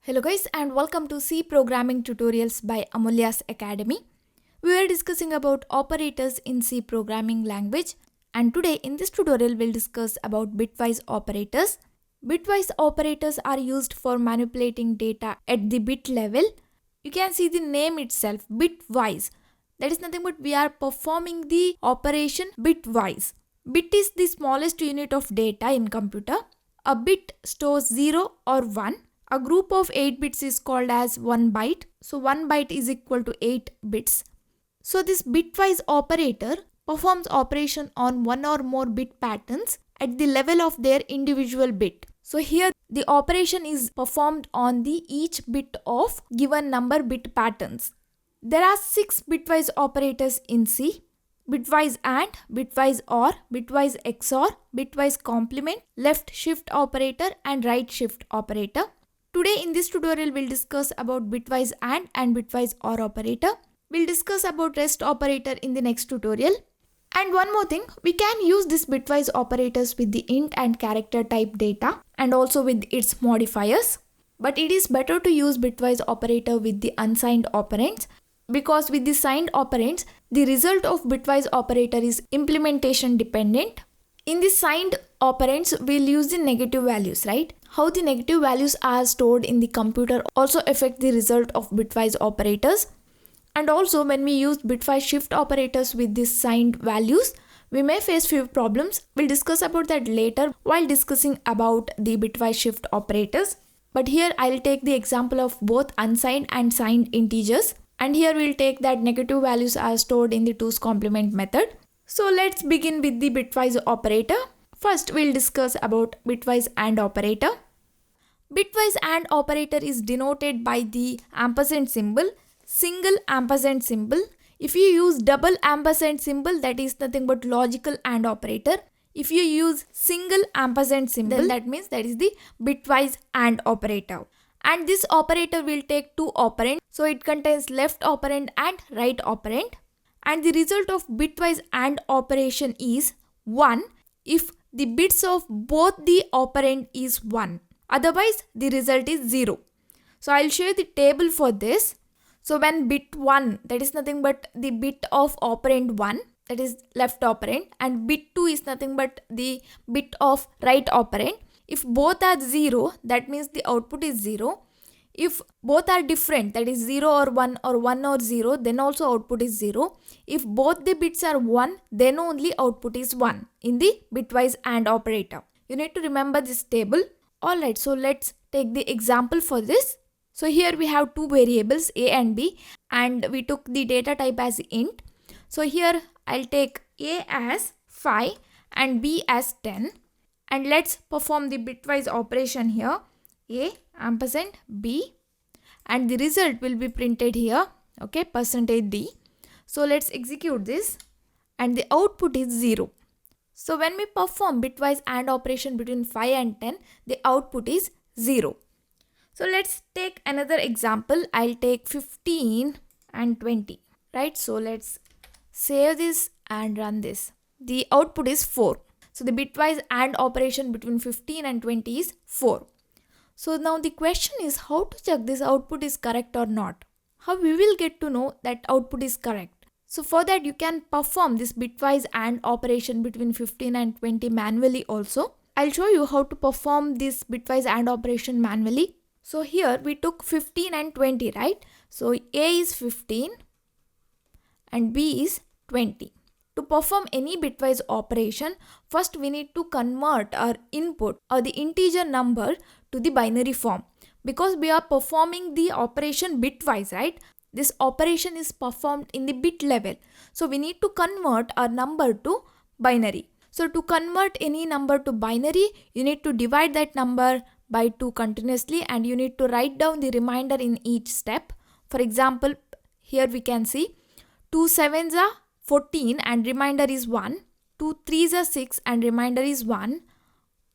Hello guys and welcome to C Programming Tutorials by Amulya's Academy. We are discussing about operators in C programming language, and today in this tutorial we'll discuss about bitwise operators. Bitwise operators are used for manipulating data at the bit level. You can see the name itself, bitwise. That is nothing but we are performing the operation bitwise. Bit is the smallest unit of data in computer. A bit stores 0 or 1. A group of 8 bits is called as 1 byte. So 1 byte is equal to 8 bits. So this bitwise operator performs operation on one or more bit patterns at the level of their individual bit. So here the operation is performed on the each bit of given number bit patterns. There are 6 bitwise operators in C. Bitwise AND, bitwise OR, bitwise XOR, bitwise complement, left shift operator and right shift operator. Today in this tutorial we'll discuss about bitwise AND and bitwise OR operator. We'll discuss about rest operator in the next tutorial. And one more thing, we can use this bitwise operators with the int and character type data and also with its modifiers. But it is better to use bitwise operator with the unsigned operands, because with the signed operands, the result of bitwise operator is implementation dependent. In the signed operands, we'll use the negative values, right? How the negative values are stored in the computer also affect the result of bitwise operators. And also when we use bitwise shift operators with these signed values, we may face few problems. We'll discuss about that later while discussing about the bitwise shift operators. But here I'll take the example of both unsigned and signed integers. And here we'll take that negative values are stored in the 2's complement method. So let's begin with the bitwise operator. First we'll discuss about bitwise AND operator. Bitwise AND operator is denoted by the ampersand symbol, single ampersand symbol. If you use double ampersand symbol, that is nothing but logical AND operator. If you use single ampersand symbol, then that means that is the bitwise AND operator. And this operator will take 2 operands. So it contains left operand and right operand. And the result of bitwise AND operation is 1 if the bits of both the operand is 1. Otherwise, the result is 0. So I'll show you the table for this. So when bit 1, that is nothing but the bit of operand 1, that is left operand, and bit 2 is nothing but the bit of right operand. If both are 0, that means the output is 0. If both are different, that is 0 or 1 or 1 or 0, then also output is 0. If both the bits are 1, then only output is 1 in the bitwise AND operator. You need to remember this table. Alright, so let's take the example for this. So here we have 2 variables A and B, and we took the data type as int. So here I'll take A as 5 and B as 10. And let's perform the bitwise operation here. A ampersand B, and the result will be printed here, okay, %D. So let's execute this, and the output is 0. So when we perform bitwise AND operation between 5 and 10, the output is 0. So let's take another example. I'll take 15 and 20, right? So let's save this and run this. The output is 4. So the bitwise AND operation between 15 and 20 is 4. So now the question is how to check this output is correct or not. How we will get to know that output is correct. So for that you can perform this bitwise AND operation between 15 and 20 manually also. I'll show you how to perform this bitwise AND operation manually. So here we took 15 and 20, right? So A is 15 and B is 20. To perform any bitwise operation, first we need to convert our input or the integer number to the binary form, because we are performing the operation bitwise, right? This operation is performed in the bit level. So we need to convert our number to binary. So to convert any number to binary, you need to divide that number by 2 continuously, and you need to write down the remainder in each step. For example, here we can see 2 sevens are 14 and remainder is 1. 2 3s are 6 and remainder is 1.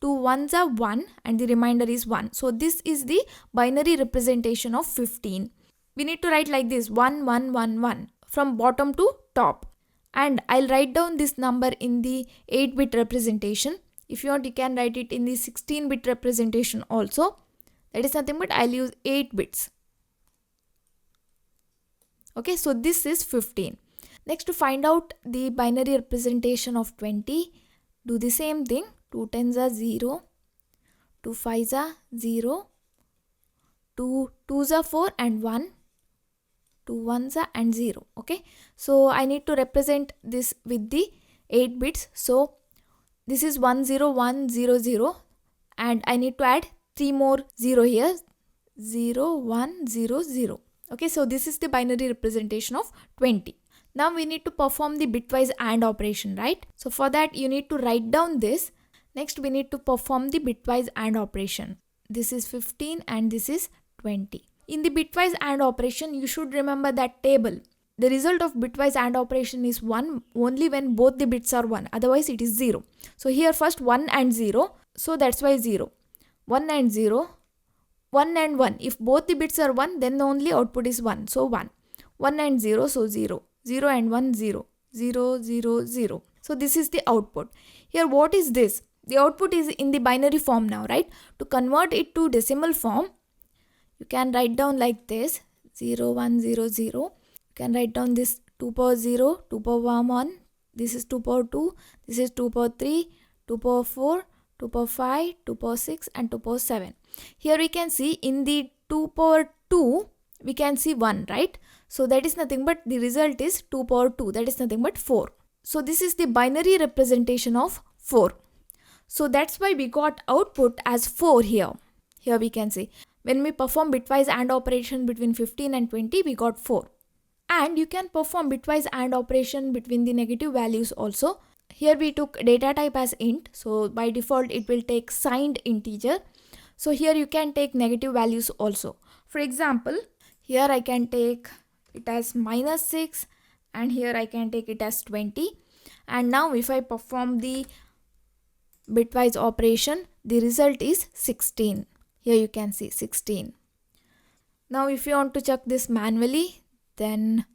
2 1s are 1 and the remainder is 1. So this is the binary representation of 15. We need to write like this 1 1 1 1 from bottom to top. And I'll write down this number in the 8-bit representation. If you want, you can write it in the 16-bit representation also. That is nothing but I'll use 8 bits. Okay, so this is 15. Next, to find out the binary representation of 20, do the same thing. 2 tens are 0, 2 fives are 0, 2 twos are 4 and 1, 2 ones are and 0. Okay, so I need to represent this with the 8 bits. So this is 10100 and I need to add 3 more 0 here, 0100. Okay, so this is the binary representation of 20. Now we need to perform the bitwise AND operation, right? So for that you need to write down this. Next we need to perform the bitwise AND operation. This is 15 and this is 20. In the bitwise AND operation, you should remember that table. The result of bitwise AND operation is 1 only when both the bits are 1. Otherwise it is 0. So here first 1 and 0. So that's why 0. 1 and 0. 1 and 1. If both the bits are 1, then the only output is 1. So 1. 1 and 0. So 0. 0 and 1, 0. 0, 0, 0. So this is the output. Here what is this? The output is in the binary form now, right? To convert it to decimal form, you can write down like this, 0, 1, 0, 0. You can write down this 2 power 0, 2 power 1, this is 2 power 2, this is 2 power 3, 2 power 4, 2 power 5, 2 power 6 and 2 power 7. Here we can see in the 2 power 2, we can see 1, right? So that is nothing but the result is 2 power 2, that is nothing but 4. So this is the binary representation of 4. So that's why we got output as 4 here. Here we can see. When we perform bitwise AND operation between 15 and 20, we got 4. And you can perform bitwise AND operation between the negative values also. Here we took data type as int. So by default, it will take signed integer. So here you can take negative values also. For example, here I can take it as -6 and here I can take it as 20. And now if I perform the bitwise operation, the result is 16. Here you can see 16. Now if you want to check this manually, then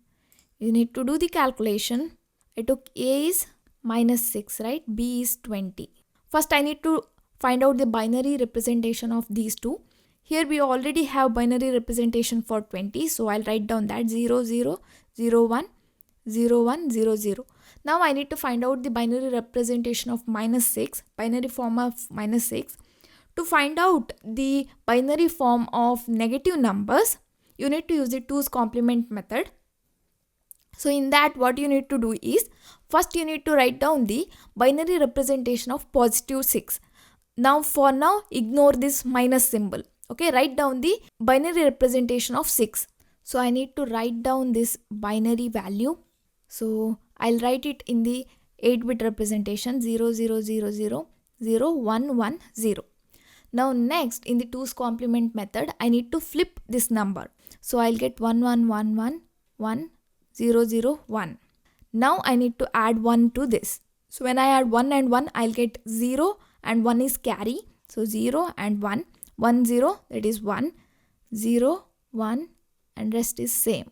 you need to do the calculation. I took A is -6, right? B is 20. First I need to find out the binary representation of these two. Here we already have binary representation for 20. So I'll write down that 0, 0, 0, 1, 0, 1, 0, 0. Now I need to find out the binary representation of -6, binary form of -6. To find out the binary form of negative numbers, you need to use the 2's complement method. So in that, what you need to do is, first you need to write down the binary representation of +6. Now for now, ignore this minus symbol. Okay, write down the binary representation of 6. So I need to write down this binary value. So I'll write it in the 8-bit representation 0, 0, 0, 0, 0, 1, 1, 0. Now next, in the 2's complement method, I need to flip this number. So I'll get 1, 1, 1, 1, 1, 0, 0, 1. Now I need to add 1 to this. So when I add 1 and 1, I'll get 0 and 1 is carry. So 0 and 1, 1, 0, that is 1, 0, 1 and rest is same.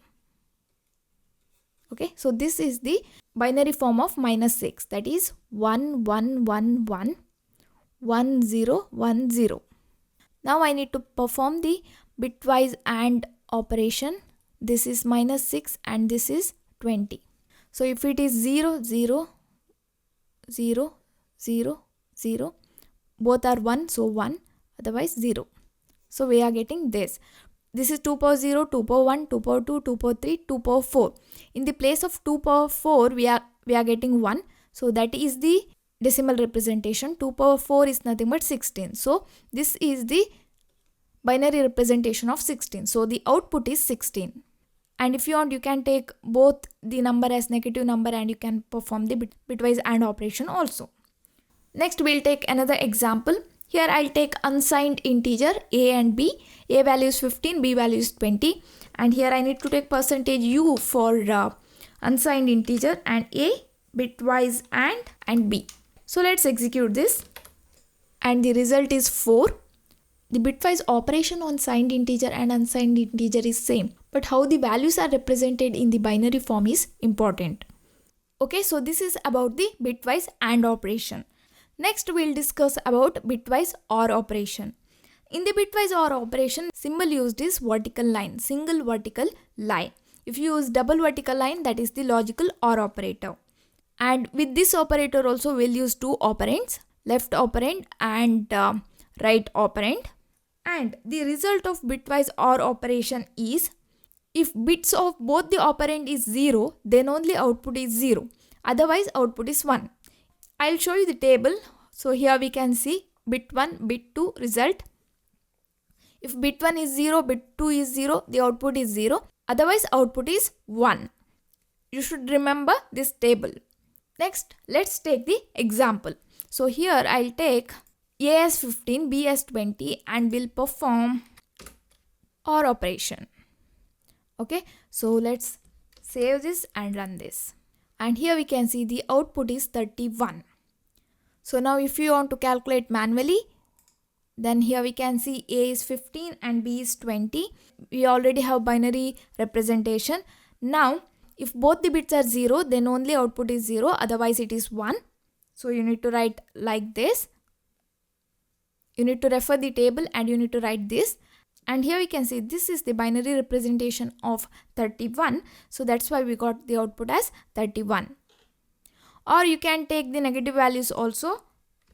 Okay, so this is the binary form of -6, that is 1, 1, 1, 1, 1, 0, 1, 0. Now I need to perform the bitwise AND operation. This is -6 and this is 20. So if it is 0, 0, 0, 0, 0, both are 1, so 1, otherwise 0. So we are getting this. This is 2 power 0, 2 power 1, 2 power 2, 2 power 3, 2 power 4. In the place of 2 power 4, we are getting 1. So that is the decimal representation. 2 power 4 is nothing but 16. So this is the binary representation of 16. So the output is 16. And if you want, you can take both the number as negative number and you can perform the bitwise AND operation also. Next, we'll take another example. Here I'll take unsigned integer a and b. A value is 15, b value is 20. And here I need to take %u for unsigned integer and a, bitwise and b. So let's execute this. And the result is 4. The bitwise operation on signed integer and unsigned integer is same. But how the values are represented in the binary form is important. Okay, so this is about the bitwise AND operation. Next, we'll discuss about bitwise OR operation. In the bitwise OR operation, symbol used is vertical line, single vertical line. If you use double vertical line, that is the logical OR operator. And with this operator also we'll use two operands, left operand and right operand. And the result of bitwise OR operation is, if bits of both the operand is 0, then only output is 0. Otherwise output is 1. I'll show you the table. So here we can see bit 1, bit 2 result. If bit 1 is 0, bit 2 is 0, the output is 0. Otherwise output is 1. You should remember this table. Next, let's take the example. So here I'll take A as 15, B as 20 and we'll perform OR operation. Okay, so let's save this and run this. And here we can see the output is 31. So now if you want to calculate manually, then here we can see A is 15 and B is 20. We already have binary representation. Now if both the bits are 0, then only output is 0, otherwise it is 1. So you need to write like this. You need to refer the table and you need to write this. And here we can see this is the binary representation of 31. So that's why we got the output as 31. Or you can take the negative values also.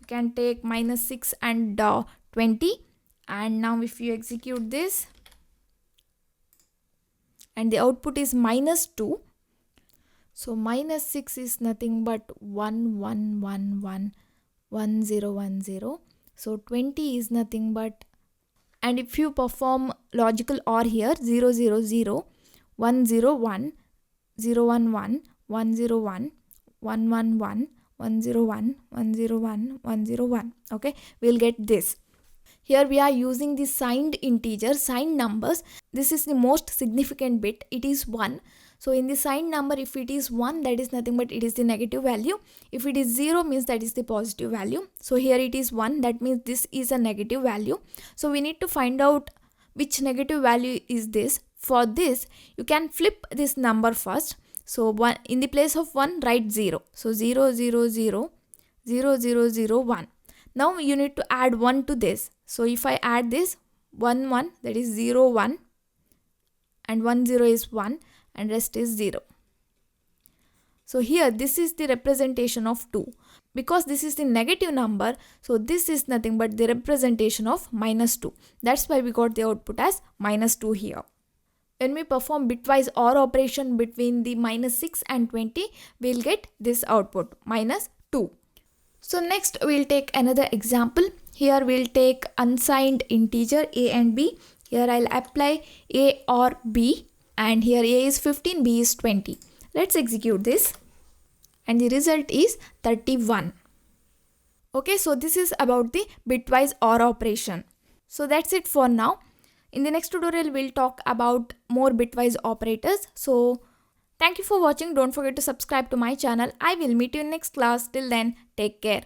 You can take -6 and 20. And now if you execute this, and the output is -2. So -6 is nothing but 1 1 1 1 1 0 1 0. So 20 is nothing but, and if you perform logical OR here, 0 0 0 1 0 1 0 1 1 1 0 1 1 1 1 1 0 1 1 0 1 1 0 1. Okay, we'll get this. Here we are using the signed integer, signed numbers. This is the most significant bit. It is 1. So in the signed number, if it is 1, that is nothing but it is the negative value. If it is 0, means that is the positive value. So here it is 1, that means this is a negative value. So we need to find out which negative value is this. For this, you can flip this number first. So one, in the place of 1, write 0. So 0 0 0 0 0 0 1. Now you need to add 1 to this. So if I add this 1 1, that is 0 1, and 1 0 is 1, and rest is 0. So here this is the representation of 2. Because this is the negative number, so this is nothing but the representation of -2. That's why we got the output as -2 here. When we perform bitwise OR operation between the -6 and 20, we'll get this output, -2. So next we'll take another example. Here we'll take unsigned integer A and B. Here I'll apply A or B, and here A is 15, B is 20. Let's execute this, and the result is 31. Okay, so this is about the bitwise OR operation. So that's it for now. In the next tutorial, we'll talk about more bitwise operators. So thank you for watching. Don't forget to subscribe to my channel. I will meet you in next class. Till then, take care.